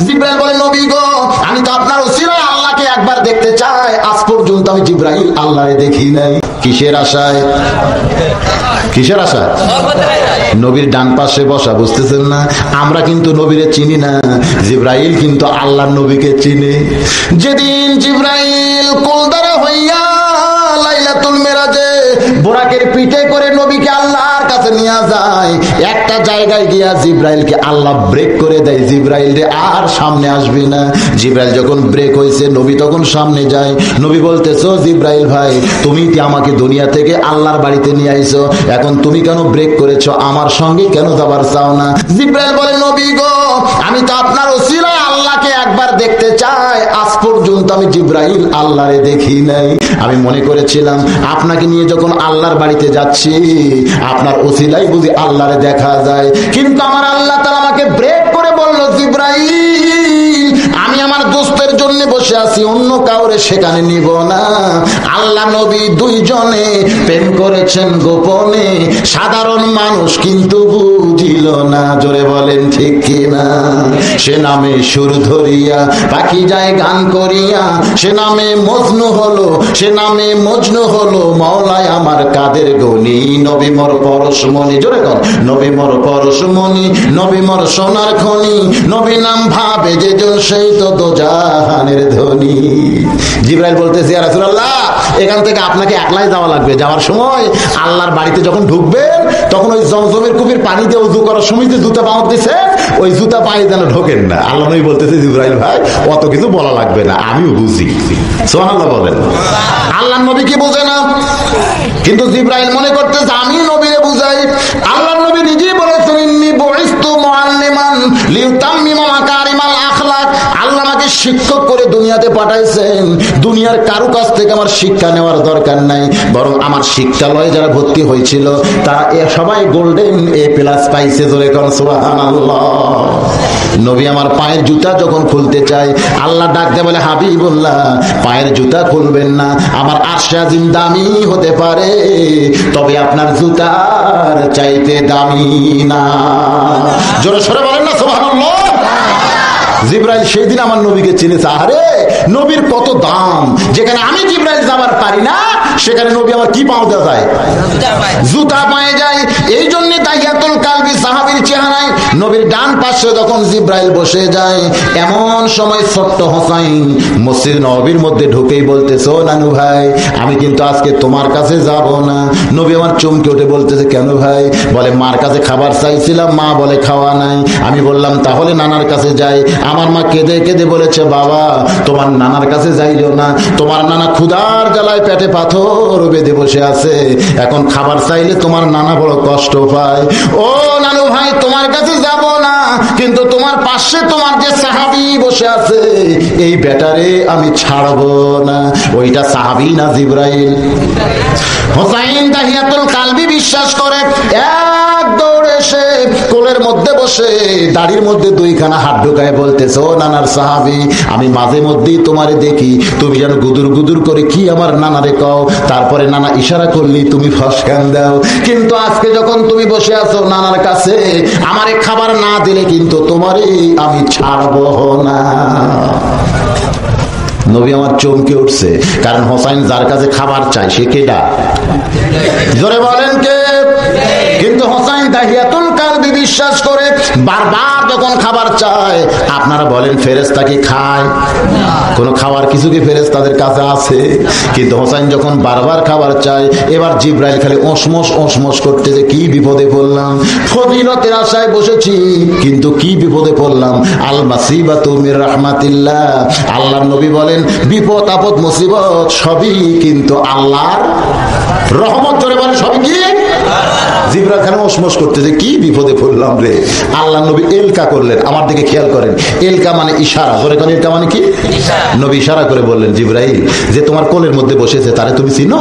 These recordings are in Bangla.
জিবরাইল বলে, নবী গো, আমি তো আপনার ওসিলায় আল্লাহকে একবার দেখতে চাই। আজ পর্যন্ত আমি জিবরাইল আল্লাহরে দেখি নাই। কিসের আশায়? কিসের আশায়? নবীর ডান পাশে বসা, বুঝতেছেন না? আমরা কিন্তু নবীরে চিনি না, জিবরাইল কিন্তু আল্লাহর নবীকে চিনে। যেদিন জিবরাইল কোলদারা হইয়া লাইলাতুল মেরাজে বোরাকের পিঠে করে নবীকে আল্লাহর কাছে নিয়ে যায়, একটা জায়গায় গিয়া জিবরাইলকে আল্লাহ ব্রেক করে দেয়, জিবরাইল রে আর সামনে আসবি না। জিবরাইল যখন ব্রেক হয়েছে, নবী তখন সামনে যায়। নবী বলতেছো, জিবরাইল ভাই, তুমি আমাকে দুনিয়া থেকে আল্লাহর বাড়িতে নিয়ে আইছো, এখন তুমি কেন ব্রেক করেছো? আমার সঙ্গে কেন যাবার চাও না? জিবরাইল বলে, নবী গো, আমি তো আপনার ওসিলায় আল্লাহকে একবার দেখতে চাই। আজ পর্যন্ত আমি জিবরাইল আল্লাহরে দেখি নাই। আমি মনে করেছিলাম আপনাকে নিয়ে যখন আল্লাহর বাড়িতে যাচ্ছি, আপনার ওসিলাই বুঝি আল্লাহরে দেখা যায়। কিন্তু আমার আল্লাহ তাআলা আমাকে ব্রেক করে বলল, জিবরাইল, আমি আমার দোস্তের জন্য বসে আছি, অন্য কাউরে সেখানে নিব না। আল্লাহ নবী দুইজনে প্রেম করেছেন গোপনে, সাধারণ মানুষ কিন্তু বুঝিল না। জোরে বলেন ঠিক কিনা? সে নামে সুর ধরিয়া পাখি যায় গান করিয়া, সে নামে মজনু হলো, সে নামে মজনু হলো, মাওলায় আমার কাদের গনি, নবী মোর পরশমণি। জোরে কর, নবী মোর পরশমণি, নবী মোর সোনার খনি, নবী নাম ভাবে যে জন সেই তো দোজাহানের ধনী। জিবরাইল বলতেছে, ইয়া রাসূলুল্লাহ, এখান থেকে আপনাকে একলাই যাওয়া লাগবে। যাওয়ার সময় আল্লাহর বাড়িতে যখন ঢুকবেন, তখন ওই জমজমের কূপের পানি দিয়ে ওযু করার সময় যে জুতা পাও দিছে, ওই জুতা পায়ে যেন ঢোকেন না। আল্লাহ নবী বলতেছে, জিবরাইল ভাই, অত কিছু বলা লাগবে না, আমিও বুঝি। সুবহানাল্লাহ বলেন। আল্লাহ নবী কি বোঝে না, কিন্তু জিবরাইল মনে করতেছে আমি নবীরে বুঝাই। আল্লাহ নবী নিজেই বলেছেন, ইন্নী বুইসতু মুআল্লিমান লিউতাম্মিমা মাকারিমাল আখলাক। আল্লাহ আমাকে শিক্ষক করে দুনিয়াতে পাঠাইছেন। দুনিয়ার কারো কাছ থেকে আমার শিক্ষা নেওয়ার দরকার নাই, বরং আমার শিক্ষালয়ে যারা ভর্তি হয়েছিল তারা সবাই গোল্ডেন A+ পাইছে। জোরে কোন সুবহানাল্লাহ। নবী আমার পায়ের জুতা যখন খুলতে চাই, আল্লাহ ডাকতে বলে, হাবিবুল্লাহ, পায়ের জুতা খুলবেন না, আমার আরশে আজিম দামি হতে পারে, তবে আপনার জুতার চাইতে দামি না। জোরে সরে বলেন না সুবহানাল্লাহ। জিবরাইল সেই দিন আমার নবীকে চিনেছে। আরে নবীর কত দাম! যেখানে আমি জিবরাইল যাবার পারি না, সেখানে নবী আমার কি পাওয়া যায়? জুতা পায়ে যায়। এই জন্য দাহিয়াতুল কালবি সাহাবীর চেহারায় নবীর ডান পাশে যখন জিবরাইল বসে যায়, এমন সময় ছোট্ট হোসাইন মসজিদ নববীর মধ্যে ঢুকেই বলতেছে, ও নানু ভাই, আমি কিন্তু আজকে তোমার কাছে যাব না। নবী আমার চমকে উঠে বলতেছে, কেন ভাই? বলে, মার কাছে খাবার চাইছিলাম, মা বলে খাওয়া নাই। আমি বললাম তাহলে নানার কাছে যাই। আমার মা কেঁদে কেঁদে বলেছে, বাবা, তোমার নানার কাছে যাইও না, তোমার নানা ক্ষুধার জ্বালায় পেটে পাথর বেঁধে বসে আছে, এখন খাবার চাইলে তোমার নানা বড় কষ্ট পায়। ও নানু ভাই, তোমার কাছে যাব না, কিন্তু তোমার পাশে তোমার যে সাহাবী বসে আছে, এই বেটারে আমি ছাড়বো না। ওইটা সাহাবী না জিবরাইল? হোসাইন দাহিয়াতুল কালবি বিশ্বাস করে এক দৌড়ে এসে কোলের মধ্যে বসে দাড়ির মধ্যে দুইখানা হাত ঢুকায় বলতেছে, ও নানার সাহাবী, আমি মাঝে মধ্যেই তোমারে দেখি, তুমি যেন গুদুর গুদুর করে কি আমার নানারে কও, তারপরে নানা ইশারা করলি তুমি ফসকান দাও, কিন্তু আজকে যখন তুমি বসে আছো নানার কাছে, আমারে খাবার না দিলে কিন্তু তোমারে আমি ছাড়বো না। নবী আমার চমকে উঠছে, কারণ হোসাইন যার কাছে খাবার চাই সে কেডা? জোরে বলেন কে? কিন্তু হোসাইন দাহিয়াতুল কালবি বিশ্বাস করে বারবার যখন খাবার চায়, আপনারা বলেন ফেরেশতা কি খায়? কোন খাবার কিছু কি ফেরেশতাদের কাছে আছে? কিন্তু হোসাইন যখন বারবার খাবার চায়, এবার জিবরাইল খালি ওসমস ওসমস করতে, যে কি বিপদে পড়লাম, ফজিলতের আশায় বসেছি কিন্তু কি বিপদে পড়লাম। আল মাসিবাতু মির রাহমাতিল্লাহ। আল্লাহর নবী বলেন, বিপদ আপদ মুসিবত সবই কিন্তু আল্লাহর রহমত। ধরে বলেন সবই কি? জিবরাইল খানে ওসমস করতেছে, কি বিপদে পড়লাম রে। আল্লাহ নবী এলকা করলেন, আমার দিকে খেয়াল করেন, এলকা মানে ইশারা। ধরে কোন এলকা মানে কি? নবী ইশারা করে বললেন, জিবরাইল, যে তোমার কোলের মধ্যে বসেছে তারে তুমি চিনো?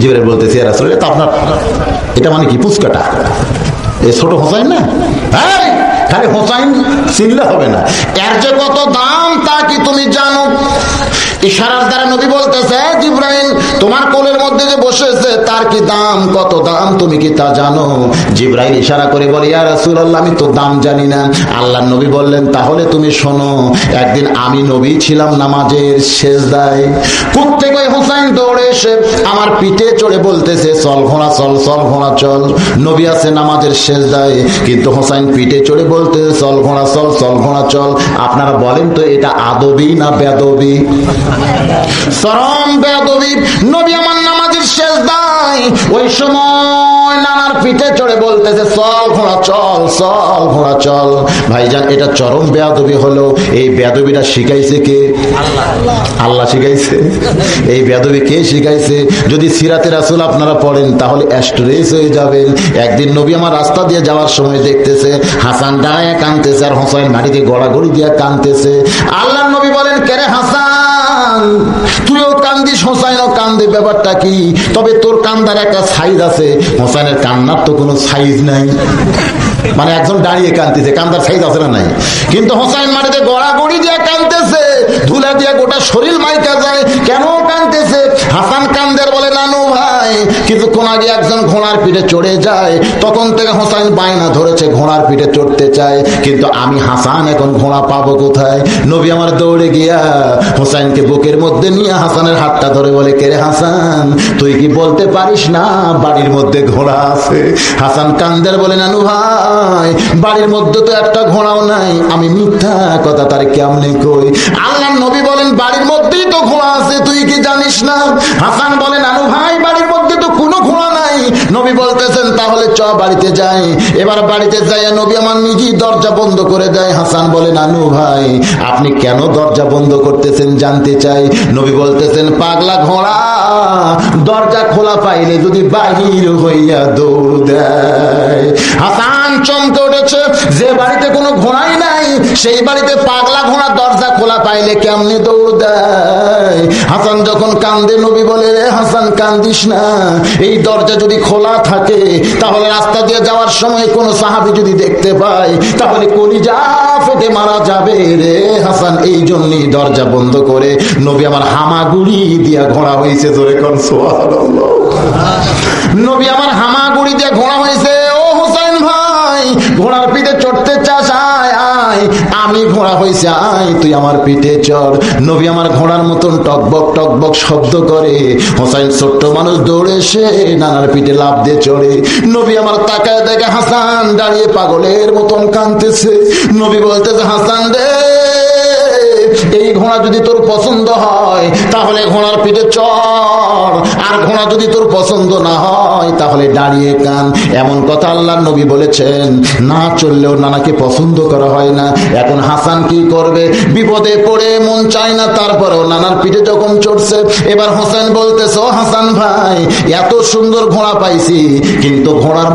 জিবরাইল বলতেছে, ইয়া রাসূলুল্লাহ, তা আপনার এটা মানে কি? পুচকাটা, এই ছোট হোসাইন না? হ্যাঁ, খালি হোসাইন চিনলে হবে না, এর যে কত দাম তা কি তুমি জানো? ইশারার দ্বারা নবী বলতেছে, জিবরাইল, তোমার কোলের মধ্যে যে বসেছে তার কি দাম, কত দাম তুমি কি তা জানো? জিবরাইল ইশারা করে বলে, ইয়া রাসূলুল্লাহ, আমি তো দাম জানি না। আল্লাহর নবী বললেন, তাহলে তুমি শোনো, একদিন আমি নবী ছিলাম নামাজের সেজদায়, প্রত্যেক ওই হোসাইন দৌড়ে এসে আমার পিঠে চড়ে বলতেছে, চল ঘোড়া চল, চল ঘোড়া চল। নবী আছে নামাজের সেজদায়, কিন্তু হোসাইন পিঠে চড়ে বলতেছে, চল ঘোড়া চল, চল ঘোড়া চল। আপনারা বলেন তো এটা আদবি না বেদবি? চরম বেদবি। নবী আমার নামাজের সেজদায় ওই সময় নানার পিঠে চড়ে বলতেছে, চল ঘোড়া চল, চল ঘোড়া চল। ভাইজান, এটা চরম বেয়াদবি হলো। এই বেয়াদবিটা শিখাইছে কে? আল্লাহ শিখাইছে। এই বেয়াদবি কে শিখাইছে? যদি সিরাতে রাসূল আপনারা পড়েন তাহলে অ্যাস্ট্রেস হয়ে যাবেন। একদিন নবী আমার রাস্তা দিয়ে যাওয়ার সময় দেখতেছে হাসান দাঁড়ায় কাঁদতেছে আর হোসাইন মাটিতে গড়াগড়ি দিয়ে কাঁদতেছে। আল্লাহর নবী বলেন, কে রে হাসান, তুইও কান্দিস, হোসাইনও কান্দে, ব্যাপারটা কি? তবে তোর কান্দার একটা সাইজ আছে, হোসাইনের কান্নার তো কোনো সাইজ নাই। মানে একজন দাঁড়িয়ে কাঁদতেছে, কান্দার সাইজ আছে না নাই? কিন্তু হোসাইন মাটিতে গড়াগড়ি দিয়ে কাঁদতেছে, ধুলা দিয়ে গোটা শরীর মাইকা যায়। কেন কাঁদতেছে? হাসান কান্দের বলে, নানু ভাই, কিছুক্ষণ আগে একজন ঘোড়ার পিঠে চড়ে যায়, তখন থেকে হোসাইন বায়না ধরেছে ঘোড়ার পিঠে চড়তে চায়, কিন্তু আমি হাসান এখন ঘোড়া পাবো কোথায়? নবী আমার দৌড়ে গিয়া হোসাইনকে বুকের মধ্যে নিয়ে হাসানের হাতটা ধরে বলে, কে রে হাসান, তুই কি বলতে পারিস না বাড়ির মধ্যে ঘোড়া আছে? হাসান কান্দের বলে, নানু ভাই, বাড়ির মধ্যে তো একটা ঘোড়াও নাই, আমি মিথ্যা কথা তার কেমনে কই? আল্লাহর নবী বলেন, বাড়ির মধ্যেই তো ঘোড়া আছে, তুই কি জানিস না? হাসান বলে, নানু ভাই, বাড়ির মধ্যে তো কোনো ঘোড়া নাই। নবী বলতেছেন, তাহলে চ বাড়িতে যাই। এবার বাড়িতে যাই, নবী আমার নিজেই দরজা বন্ধ করে দেয়। হাসান বলে, নানু ভাই, আপনি কেন দরজা বন্ধ করতেছেন জানতে চাই। নবী বলতেছেন, পাগলা ঘোড়া দরজা খোলা পাইলে যদি বাহির হইয়া দৌড় দেয়। হাসান চমকে উঠেছে, যে বাড়িতে কোনো ঘোড়াই নাই সেই বাড়িতে পাগলা ঘোড়া দরজা খোলা পাইলে কেমনে দৌড় দেয়? হাসান যখন কান্দে, নবী বলে, রে হাসান, কান্দিস না, এই দরজা যদি খোলা থাকে তাহলে রাস্তা দিয়ে যাওয়ার সময় কোনো সাহাবী যদি দেখতে পায় তাহলে কলিজা ফেটে মারা যাবে রে হাসান। এই জন্যই দরজা বন্ধ করে নবী আমার হামাগুড়ি দিয়া ঘোড়া হয়েছে। জোরে কোন সুবহানাল্লাহ। নবী আমার হামাগুড়ি দিয়ে ঘোড়া হয়েছে। ও হোসেন ভাই, ঘোড়ার পিঠে চড়তে চাস? আয় আয়, আমি ঘোড়া হয়েছে, আয় তুই আমার পিঠে চড়। নবী আমার ঘোড়ার মতন টকবক টকবক শব্দ করে। হোসেন ছোট্ট মানুষ দৌড়ে এসে নানার পিঠে লাফ দিয়ে চড়ে। নবী আমার তাকায় দেখে হাসান দাঁড়িয়ে পাগলের মতন কাঁদতেছে। নবী বলতেছে, হাসান রে, এই ঘোড়া যদি তোর পছন্দ হয় তাহলে ঘোড়ার পিঠে চড়, আর ঘোড়া যদি তোর পছন্দ না হয় তাহলে দাঁড়িয়ে কান। এমন কথা আল্লাহর নবী বলেছেন। না চললেও নানাকে পছন্দ করা হয় না। এখন হাসান কি করবে? বিপদে পড়ে মন চায় না, তারপরেও নানার পিঠে যখন চড়ছে, এবার হোসেন বলতেছে, ও হাসান ভাই, এত সুন্দর ঘোড়া পাইছি, কিন্তু ঘোড়ার